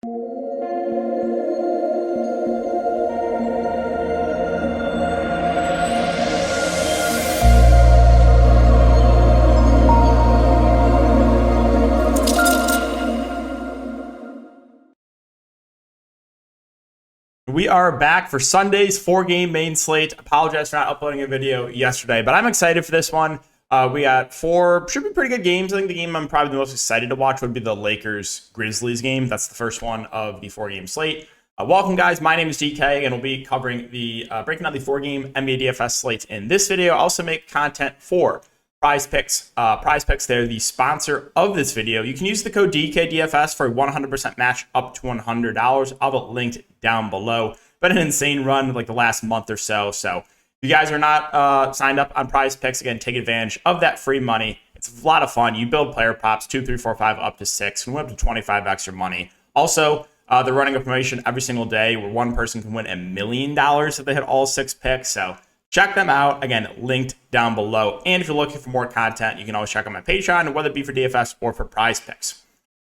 We are back for Sunday's 4-game main slate. Apologize for not uploading a video yesterday, but I'm excited for this one. We got 4, should be pretty good games. I think the game I'm probably the most excited to watch would be the Lakers-Grizzlies game. That's the first one of the 4-game slate. Welcome, guys. My name is DK, and we'll be covering the breaking down the 4-game NBA DFS slates in this video. I also make content for Prize Picks. Prize Picks, they're the sponsor of this video. You can use the code DKDFS for a 100% match up to $100. I'll have it linked down below. Been an insane run like the last month or so. So if you guys are not signed up on Prize Picks, again, take advantage of that free money. It's a lot of fun. You build player props, 2, 3, 4, 5, up to 6. We went up to 25 extra money. Also, they're running a promotion every single day where one person can win $1 million if they hit all 6 picks. So check them out. Again, linked down below. And if you're looking for more content, you can always check out my Patreon, whether it be for DFS or for Prize Picks.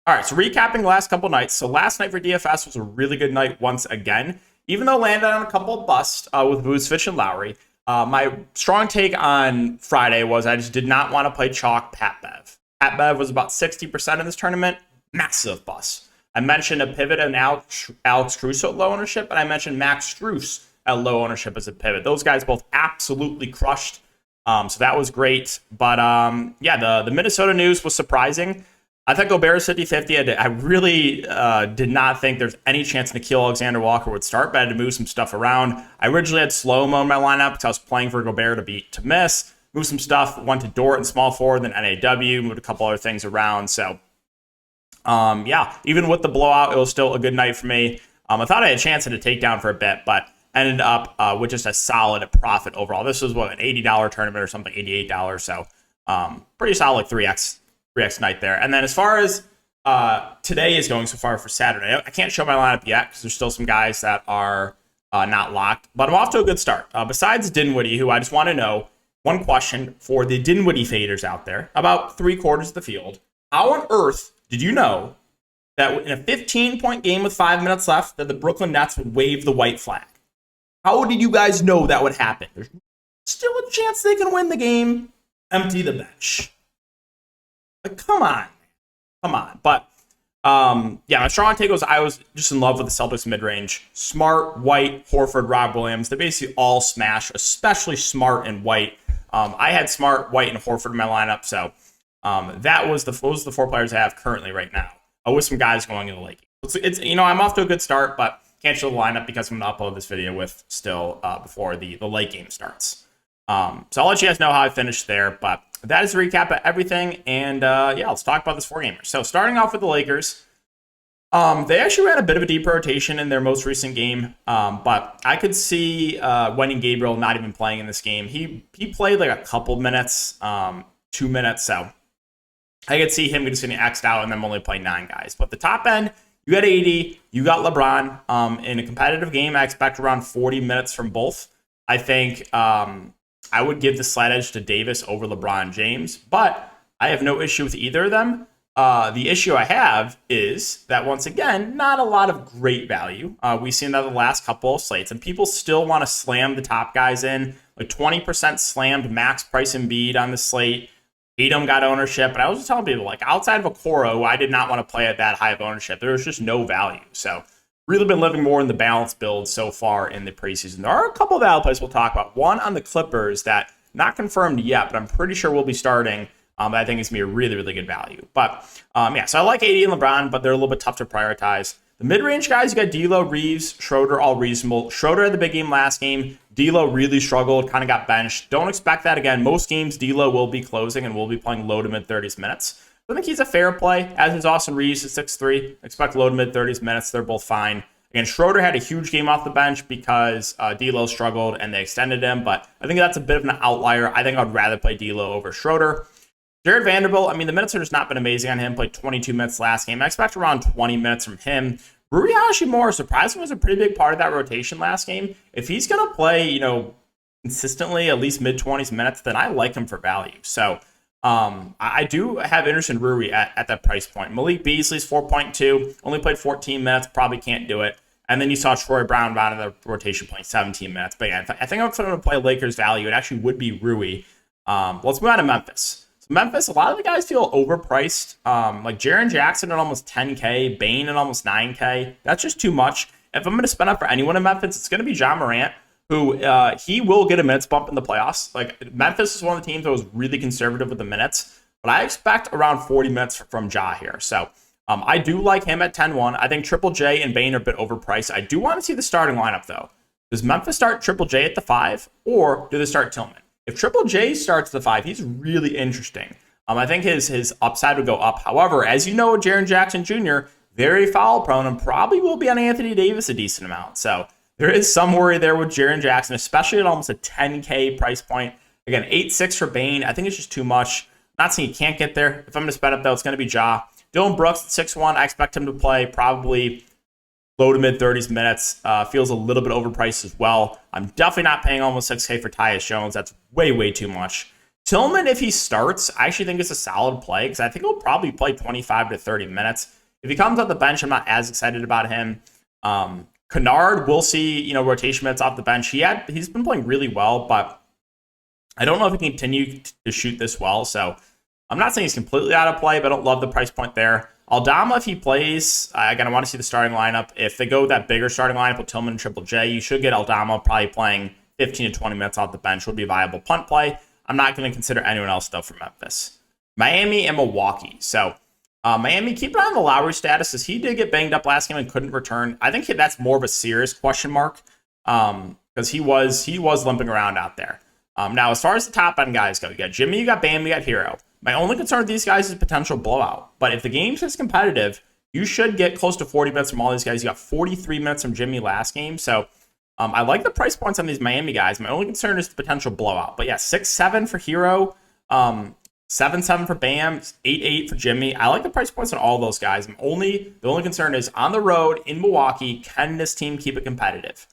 All right, so recapping the last couple nights. So last night for DFS was a really good night once again, even though landed on a couple of busts with Vucevic and Lowry. My strong take on Friday was I just did not want to play chalk Pat Bev. Pat Bev was about 60% in this tournament. Massive bust. I mentioned a pivot and Alex Strus at low ownership, and I mentioned Max Strus at low ownership as a pivot. Those guys both absolutely crushed. So that was great. But yeah, the Minnesota news was surprising. I think Gobert's 50-50. I really did not think there's any chance Nickeil Alexander-Walker would start, but I had to move some stuff around. I originally had slow-mo in my lineup because I was playing for Gobert to miss. Moved some stuff, went to Dort in small forward, then NAW, moved a couple other things around. So yeah, even with the blowout, it was still a good night for me. I thought I had a chance at a takedown for a bit, but ended up with just a solid profit overall. This was, what, an $80 tournament or something, $88. So pretty solid, like 3x night there. And then as far as today is going so far for Saturday, I can't show my lineup yet because there's still some guys that are not locked. But I'm off to a good start. Besides Dinwiddie, who I just want to know, one question for the Dinwiddie faders out there, about 3/4 of the field. How on earth did you know that in a 15-point game with 5 minutes left that the Brooklyn Nets would wave the white flag? How did you guys know that would happen? There's still a chance they can win the game. Empty the bench. Like, come on. But yeah, my strong take was I was just in love with the Celtics mid-range. Smart, White, Horford, Rob Williams. They basically all smash, especially Smart and White. I had Smart, White, and Horford in my lineup, so that was those are the 4 players I have currently right now. With some guys going in the late game. It's I'm off to a good start, but can't show the lineup because I'm going to upload this video with still before the late game starts. So I'll let you guys know how I finished there, but that is a recap of everything, and yeah, let's talk about this 4-gamer. So starting off with the Lakers, they actually ran a bit of a deep rotation in their most recent game, but I could see Wendy Gabriel not even playing in this game. He played like a couple minutes, 2 minutes, so I could see him just getting X'd out and then only play 9 guys. But the top end, you got 80, you got LeBron. In a competitive game, I expect around 40 minutes from both. I think I would give the slight edge to Davis over LeBron James, but I have no issue with either of them. The issue I have is that, once again, not a lot of great value. We've seen that the last couple of slates, and people still want to slam the top guys in. Like 20% slammed max price Embiid on the slate. Tatum got ownership, but I was just telling people, like, outside of a Okoro, I did not want to play at that high of ownership. There was just no value. So really been living more in the balance build so far in the preseason. There are a couple of value plays we'll talk about. One on the Clippers that not confirmed yet, but I'm pretty sure we'll be starting. I think it's going to be a really, really good value. But yeah, so I like AD and LeBron, but they're a little bit tough to prioritize. The mid-range guys, you got D'Lo, Reeves, Schroeder, all reasonable. Schroeder had the big game last game. D'Lo really struggled, kind of got benched. Don't expect that again. Most games, D'Lo will be closing and will be playing low to mid-30s minutes. I think he's a fair play, as is Austin Reeves at 6'3". Expect low to mid-30s minutes. They're both fine. Again, Schroeder had a huge game off the bench because D'Lo struggled and they extended him, but I think that's a bit of an outlier. I think I'd rather play D'Lo over Schroeder. Jared Vanderbilt, I mean, the minutes have just not been amazing on him. Played 22 minutes last game. I expect around 20 minutes from him. Rui Hachimura, surprisingly, was a pretty big part of that rotation last game. If he's going to play, consistently at least mid-20s minutes, then I like him for value. So, I do have interest in Rui at that price point. Malik Beasley's 4.2, only played 14 minutes, probably can't do it. And then you saw Troy Brown out of the rotation playing 17 minutes. But yeah, I think I'm going to play Lakers value. It actually would be Rui. Let's move on to Memphis. So Memphis, a lot of the guys feel overpriced. Like Jaren Jackson at almost 10K, Bane at almost 9K. That's just too much. If I'm going to spend up for anyone in Memphis, it's going to be John Morant, who he will get a minutes bump in the playoffs. Like Memphis is one of the teams that was really conservative with the minutes, but I expect around 40 minutes from Ja here. So I do like him at 10-1. I think Triple J and Bane are a bit overpriced. I do want to see the starting lineup, though. Does Memphis start Triple J at the 5, or do they start Tillman? If Triple J starts the 5, he's really interesting. I think his upside would go up. However, as you know, Jaren Jackson Jr., very foul prone and probably will be on Anthony Davis a decent amount. So there is some worry there with Jaren Jackson, especially at almost a 10K price point. Again, 8.6 for Bane. I think it's just too much. Not saying he can't get there. If I'm going to spend up, though, it's going to be Ja. Dylan Brooks at 6-1. I expect him to play probably low to mid 30s minutes. Feels a little bit overpriced as well. I'm definitely not paying almost 6K for Tyus Jones. That's way, way too much. Tillman, if he starts, I actually think it's a solid play because I think he'll probably play 25 to 30 minutes. If he comes off the bench, I'm not as excited about him. Kennard, we'll see, rotation minutes off the bench. He's been playing really well, but I don't know if he can continue to shoot this well. So I'm not saying he's completely out of play, but I don't love the price point there. Aldama, if he plays, again, I want to see the starting lineup. If they go with that bigger starting lineup with Tillman and Triple J, you should get Aldama probably playing 15 to 20 minutes off the bench. Would be a viable punt play. I'm not going to consider anyone else, though, for Memphis. Miami and Milwaukee. So Miami, keep an eye on the Lowry status, as he did get banged up last game and couldn't return. I think that's more of a serious question mark because he was limping around out there. Now, as far as the top end guys go, you got Jimmy, you got Bam, you got Hero. My only concern with these guys is potential blowout. But if the game's just competitive, you should get close to 40 minutes from all these guys. You got 43 minutes from Jimmy last game. So I like the price points on these Miami guys. My only concern is the potential blowout. But yeah, 6-7 for Hero, 7-7 for Bam, 8-8 for Jimmy. I like the price points on all those guys. The only concern is on the road in Milwaukee, can this team keep it competitive?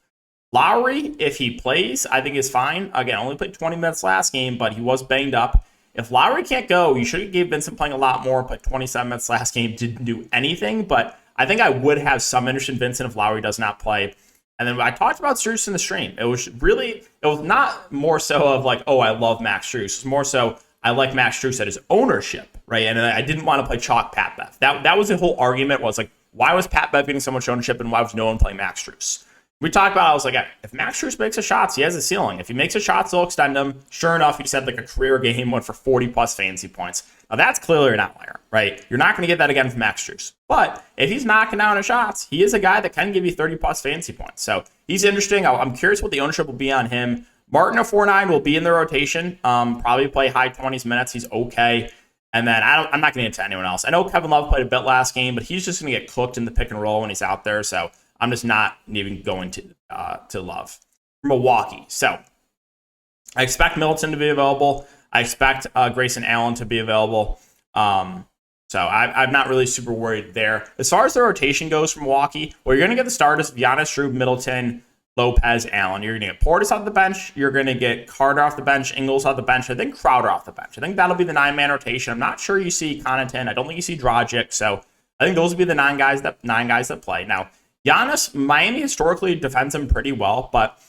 Lowry, if he plays, I think is fine. Again, only played 20 minutes last game, but he was banged up. If Lowry can't go, you should have gave Vincent playing a lot more, but 27 minutes last game, didn't do anything. But I think I would have some interest in Vincent if Lowry does not play. And then I talked about Strus in the stream. It was not more so of like, oh, I love Max Strus. It was more so, I like Max Strus at his ownership, right? And I didn't want to play chalk Pat Bev. That was the whole argument, was like, why was Pat Bev getting so much ownership and why was no one playing Max Strus? We talked about, I was like, if Max Strus makes a shots, he has a ceiling. If he makes a shots, they'll extend him. Sure enough, he said like a career game went for 40 plus fantasy points. Now that's clearly an outlier, right? You're not going to get that again from Max Strus. But if he's knocking down his shots, he is a guy that can give you 30 plus fantasy points. So he's interesting. I'm curious what the ownership will be on him. Martin at 4.9 will be in the rotation. Probably play high 20s minutes. He's okay. And then I'm not going to get into anyone else. I know Kevin Love played a bit last game, but he's just going to get cooked in the pick and roll when he's out there. So I'm just not even going to Love. Milwaukee. So I expect Middleton to be available. I expect Grayson Allen to be available. So I'm not really super worried there. As far as the rotation goes from Milwaukee, well, you're going to get the starters of Giannis, Strub, Middleton, Lopez, Allen. You're going to get Portis off the bench. You're going to get Carter off the bench, Ingles off the bench. I think Crowder off the bench. I think that'll be the 9-man rotation. I'm not sure you see Connaughton. I don't think you see Dragic. So I think those will be the nine guys that play. Now, Giannis, Miami historically defends him pretty well, but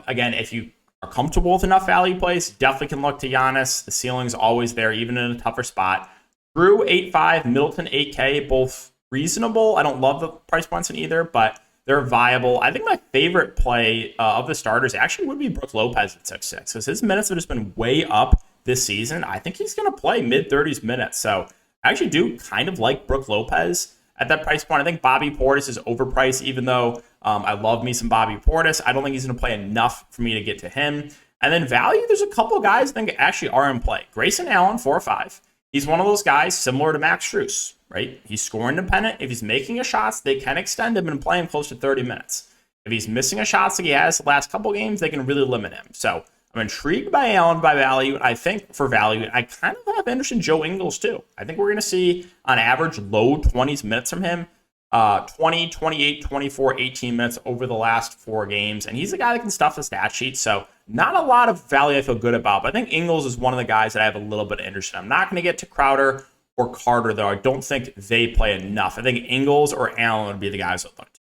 again, if you are comfortable with enough value plays, definitely can look to Giannis. The ceiling's always there, even in a tougher spot. Drew 8.5, Middleton 8K, both reasonable. I don't love the price points in either, but they're viable. I think my favorite play of the starters actually would be Brook Lopez at 6.6, because his minutes have just been way up this season. I think he's going to play mid-30s minutes, so I actually do kind of like Brook Lopez at that price point. I think Bobby Portis is overpriced, even though I love me some Bobby Portis. I don't think he's going to play enough for me to get to him. And then value, there's a couple guys I think actually are in play. Grayson Allen, 4.5. He's one of those guys similar to Max Strus, right? He's score independent. If he's making a shots, they can extend him and play him close to 30 minutes. If he's missing a shots like he has the last couple games, they can really limit him. So I'm intrigued by Allen by value. I think for value, I kind of have interest in Joe Ingles too. I think we're going to see on average low 20s minutes from him. 20, 28, 24, 18 minutes over the last 4 games. And he's a guy that can stuff the stat sheet. So not a lot of value I feel good about. But I think Ingles is one of the guys that I have a little bit of interest in. I'm not going to get to Crowder or Carter, though. I don't think they play enough. I think Ingles or Allen would be the guys that look to.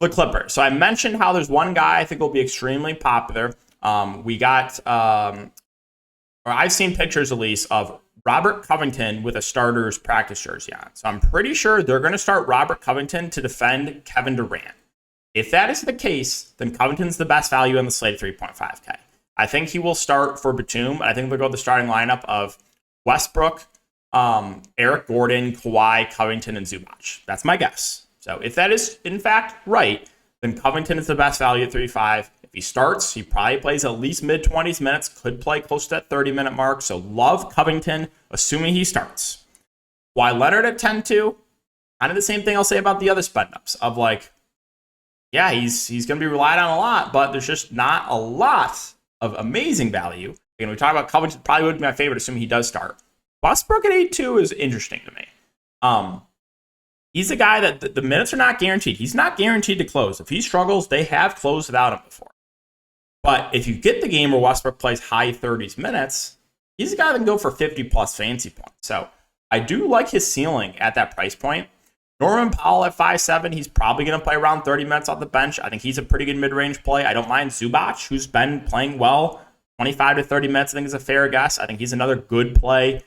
The Clippers. So I mentioned how there's one guy I think will be extremely popular. I've seen pictures at least of Robert Covington with a starter's practice jersey on. So I'm pretty sure they're going to start Robert Covington to defend Kevin Durant. If that is the case, then Covington's the best value on the slate, 3.5K. I think he will start for Batum. I think they'll go with the starting lineup of Westbrook, Eric Gordon, Kawhi, Covington, and Zubac. That's my guess. So if that is, in fact, right, then Covington is the best value at 3.5. If he starts, he probably plays at least mid-20s minutes, could play close to that 30-minute mark. So love Covington, assuming he starts. Why Leonard at 10-2? Kind of the same thing I'll say about the other spend-ups of like, yeah, he's going to be relied on a lot, but there's just not a lot of amazing value. Again, we talk about Covington, probably would be my favorite, assuming he does start. Westbrook at 8-2 is interesting to me. He's a guy that the minutes are not guaranteed. He's not guaranteed to close. If he struggles, they have closed without him before. But if you get the game where Westbrook plays high 30s minutes, he's a guy that can go for 50-plus fantasy points. So I do like his ceiling at that price point. Norman Powell at 5'7", he's probably going to play around 30 minutes off the bench. I think he's a pretty good mid-range play. I don't mind Zubac, who's been playing well. 25 to 30 minutes, I think, is a fair guess. I think he's another good play.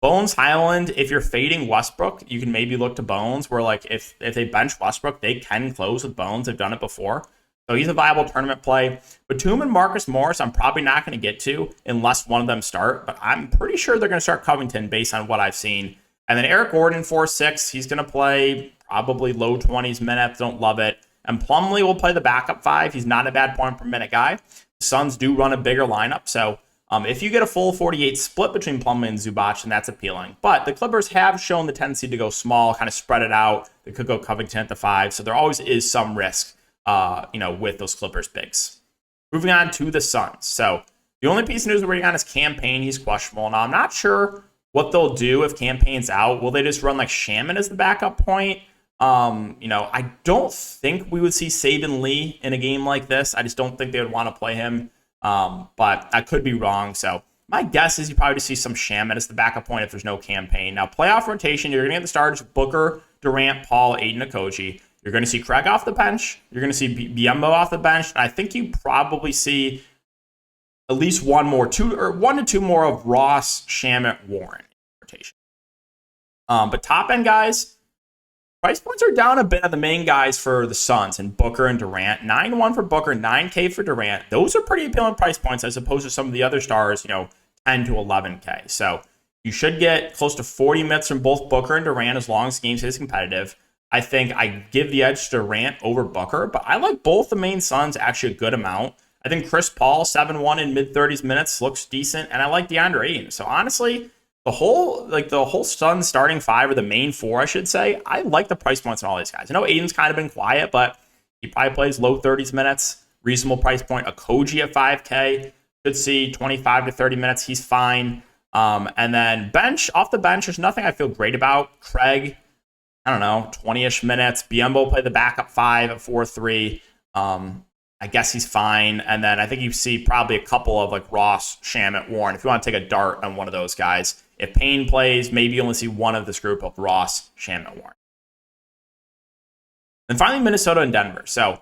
Bones Highland, if you're fading Westbrook, you can maybe look to Bones, where like if they bench Westbrook, they can close with Bones. They've done it before. So he's a viable tournament play. Batum and Marcus Morris, I'm probably not going to get to unless one of them start, but I'm pretty sure they're going to start Covington based on what I've seen. And then Eric Gordon, 4-6, he's going to play probably low 20s minutes. Don't love it. And Plumlee will play the backup 5. He's not a bad point per minute guy. The Suns do run a bigger lineup, so if you get a full 48 split between Plumlee and Zubac, then that's appealing. But the Clippers have shown the tendency to go small, kind of spread it out. They could go Covington at the 5, so there always is some risk, with those Clippers bigs. Moving on to the Suns. So the only piece of news we're waiting on is Campaign. He's questionable. Now, I'm not sure what they'll do if Campaign's out. Will they just run like Shaman as the backup point? I don't think we would see Saban Lee in a game like this. I just don't think they would want to play him. But I could be wrong. So my guess is you probably just see some Shaman as the backup point if there's no Campaign. Now, playoff rotation, you're going to get the starters Booker, Durant, Paul, Aiden, Okogie. You're going to see Craig off the bench. You're going to see Biyombo off the bench. And I think you probably see at least one to two more of Ross, Shamet, Warren rotation. But top end guys, price points are down a bit on the main guys for the Suns and Booker and Durant. 9-1 for Booker, 9K for Durant. Those are pretty appealing price points as opposed to some of the other stars, 10 to 11K. So you should get close to 40 minutes from both Booker and Durant as long as the game stays competitive. I think I give the edge to Durant over Booker, but I like both the main Suns actually a good amount. I think Chris Paul, 7-1 in mid-30s minutes, looks decent, and I like DeAndre Ayton. So honestly, the whole Suns starting 5, or the main 4, I should say, I like the price points on all these guys. I know Aiden's kind of been quiet, but he probably plays low 30s minutes, reasonable price point. Okogie at 5K, could see 25 to 30 minutes. He's fine. And then off the bench, there's nothing I feel great about. Craig, I don't know, 20-ish minutes. Biyombo play the backup 5 at 4-3. I guess he's fine. And then I think you see probably a couple of like Ross, Shamet, Warren, if you want to take a dart on one of those guys. If Payne plays, maybe you only see one of this group of Ross, Shamet, Warren. And finally, Minnesota and Denver. So what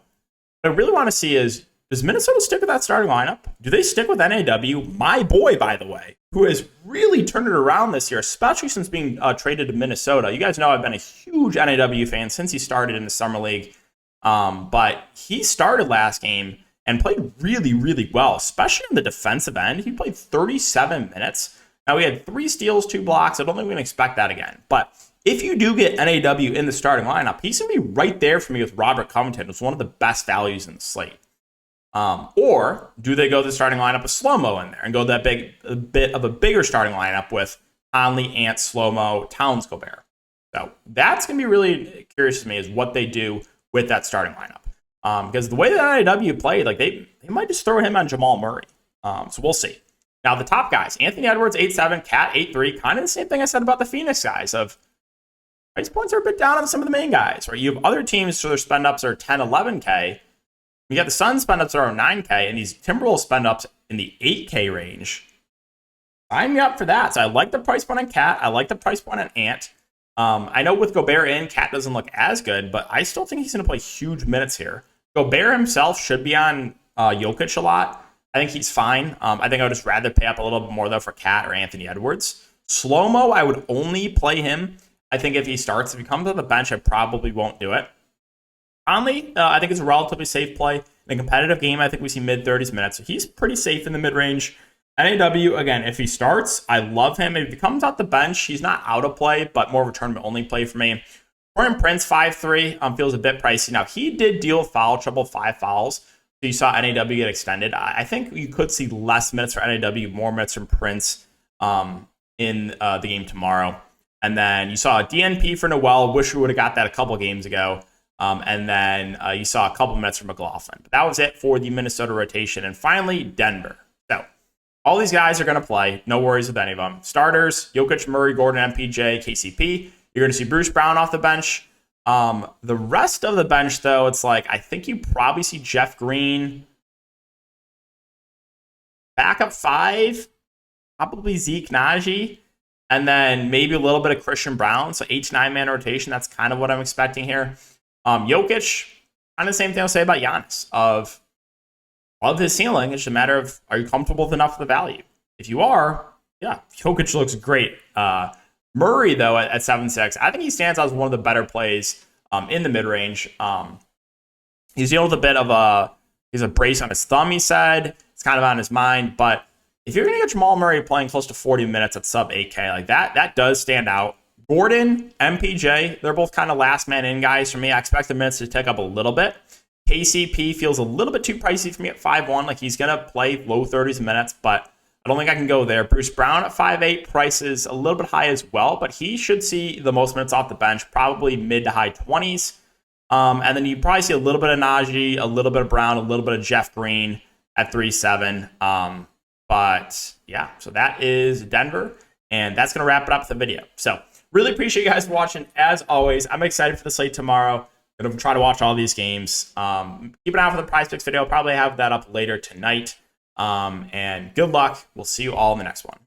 I really want to see is, does Minnesota stick with that starting lineup? Do they stick with NAW? My boy, by the way, who has really turned it around this year, especially since being traded to Minnesota. You guys know I've been a huge NAW fan since he started in the Summer League. But he started last game and played really, really well, especially on the defensive end. He played 37 minutes. Now, he had 3 steals, 2 blocks. I don't think we can expect that again. But if you do get NAW in the starting lineup, he's going to be right there for me with Robert Covington, who's one of the best values in the slate. Or do they go the starting lineup with Slow-Mo in there and go that a bit of a bigger starting lineup with Conley, Ant, Slow-Mo, Towns, Gobert? So that's going to be really curious to me is what they do with that starting lineup. Because the way that NAW played, like they might just throw him on Jamal Murray. So we'll see. Now, the top guys, Anthony Edwards, 8-7, Cat, 8-3, kind of the same thing I said about the Phoenix guys of price points are a bit down on some of the main guys, right? You have other teams, so their spend ups are 10, 11K. You got the Suns spend ups that are 9K, and these Timberwolves spend ups in the 8K range. Sign me up for that. So I like the price point on Cat. I like the price point on Ant. I know with Gobert in, Cat doesn't look as good, but I still think he's going to play huge minutes here. Gobert himself should be on Jokic a lot. I think he's fine. I think I would just rather pay up a little bit more, though, for Cat or Anthony Edwards. Slow-mo, I would only play him. I think if he starts, if he comes on the bench, I probably won't do it. Conley, I think it's a relatively safe play. In a competitive game, I think we see mid-30s minutes. So he's pretty safe in the mid-range. NAW, again, if he starts, I love him. If he comes off the bench, he's not out of play, but more of a tournament-only play for me. Taurean Prince, 5'3", feels a bit pricey. Now, he did deal foul trouble, 5 fouls. So you saw NAW get extended. I think you could see less minutes for NAW, more minutes from Prince in the game tomorrow. And then you saw a DNP for Noel. Wish we would have got that a couple games ago. And then you saw a couple minutes from McLaughlin. But that was it for the Minnesota rotation. And finally, Denver. So all these guys are going to play. No worries with any of them. Starters, Jokic, Murray, Gordon, MPJ, KCP. You're going to see Bruce Brown off the bench. The rest of the bench, though, it's like I think you probably see Jeff Green. Backup 5, probably Zeke Naji. And then maybe a little bit of Christian Brown. So 8 to 9-man rotation. That's kind of what I'm expecting here. Jokic, kind of the same thing I'll say about Giannis. Of his ceiling, it's just a matter of, are you comfortable with enough of the value? If you are, yeah, Jokic looks great. Murray, though, at 7'6", I think he stands out as one of the better plays in the mid-range. He's dealing with a bit of a brace on his thumb, he said. It's kind of on his mind, but if you're going to get Jamal Murray playing close to 40 minutes at sub 8K, like that does stand out. Gordon, MPJ, they're both kind of last man in guys for me. I expect the minutes to tick up a little bit. KCP feels a little bit too pricey for me at 5'1". Like he's going to play low 30s minutes, but I don't think I can go there. Bruce Brown at 5'8", price is a little bit high as well, but he should see the most minutes off the bench, probably mid to high 20s. And then you probably see a little bit of Najee, a little bit of Brown, a little bit of Jeff Green at 3'7". But yeah, so that is Denver, and that's going to wrap it up with the video. So really appreciate you guys watching. As always, I'm excited for the slate tomorrow. I'm going to try to watch all these games. Keep an eye out for the Prize Picks video. I'll probably have that up later tonight. And good luck. We'll see you all in the next one.